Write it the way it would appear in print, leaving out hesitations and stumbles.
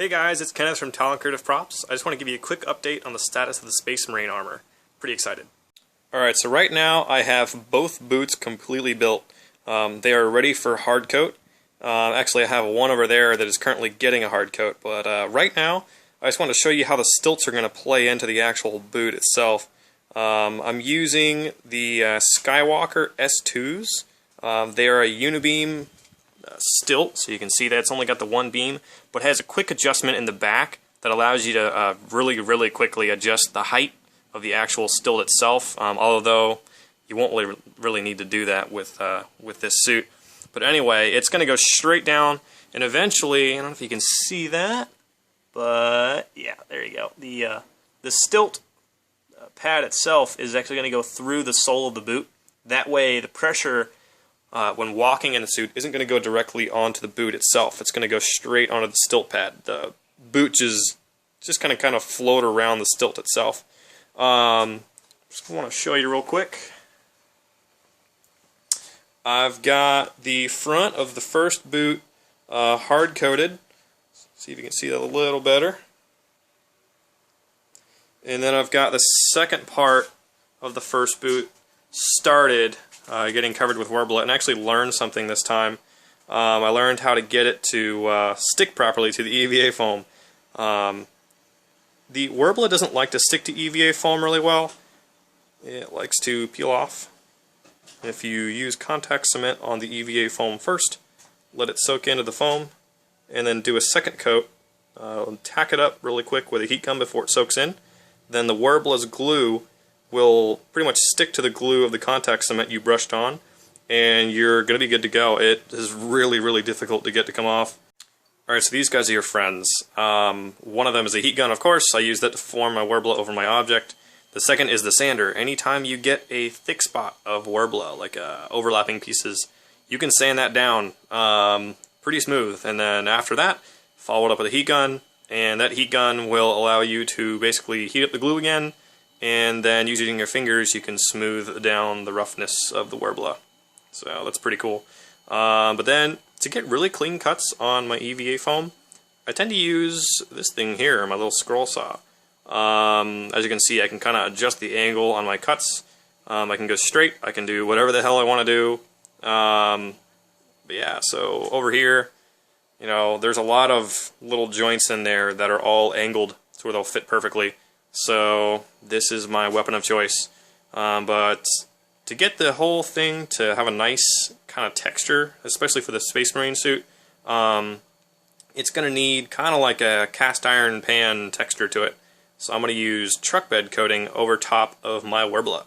Hey guys, it's Kenneth from Talent Creative Props. I just want to give you a quick update on the status of the Space Marine armor. Pretty excited. Alright, so right now I have both boots completely built. They are ready for hard coat. Actually, I have one over there that is currently getting a hard coat, but right now I just want to show you how the stilts are going to play into the actual boot itself. I'm using the Skywalker S2s. They are a unibeam stilt, so you can see that it's only got the one beam, but has a quick adjustment in the back that allows you to really quickly adjust the height of the actual stilt itself, although you won't really need to do that with this suit. But anyway, it's going to go straight down, and eventually, I don't know if you can see that, but yeah, there you go. The stilt pad itself is actually going to go through the sole of the boot. That way the pressure when walking in the suit isn't going to go directly onto the boot itself. It's going to go straight onto the stilt pad. The boot just kind of float around the stilt itself. Just want to show you real quick. I've got the front of the first boot hard coated. See if you can see that a little better. And then I've got the second part of the first boot started getting covered with Worbla, and actually learned something this time. I learned how to get it to stick properly to the EVA foam. The Worbla doesn't like to stick to EVA foam really well. It likes to peel off. If you use contact cement on the EVA foam first, let it soak into the foam, and then do a second coat, tack it up really quick with a heat gun before it soaks in, then the Worbla's glue will pretty much stick to the glue of the contact cement you brushed on, and you're going to be good to go. It is really difficult to get to come off. Alright, so these guys are your friends. One of them is a heat gun, of course. I use that to form my Worbla over my object. The second is the sander. Anytime you get a thick spot of Worbla, like overlapping pieces, you can sand that down pretty smooth. And then after that, follow it up with a heat gun, and that heat gun will allow you to basically heat up the glue again, and then using your fingers you can smooth down the roughness of the Worbla. So that's pretty cool. But then, to get really clean cuts on my EVA foam, I tend to use this thing here, my little scroll saw. As you can see, I can kind of adjust the angle on my cuts. I can go straight, I can do whatever the hell I want to do. But yeah, so over here, you know, there's a lot of little joints in there that are all angled to where they'll fit perfectly. So this is my weapon of choice. But to get the whole thing to have a nice kind of texture, especially for the Space Marine suit, it's going to need kind of like a cast iron pan texture to it. So I'm going to use truck bed coating over top of my Worbla.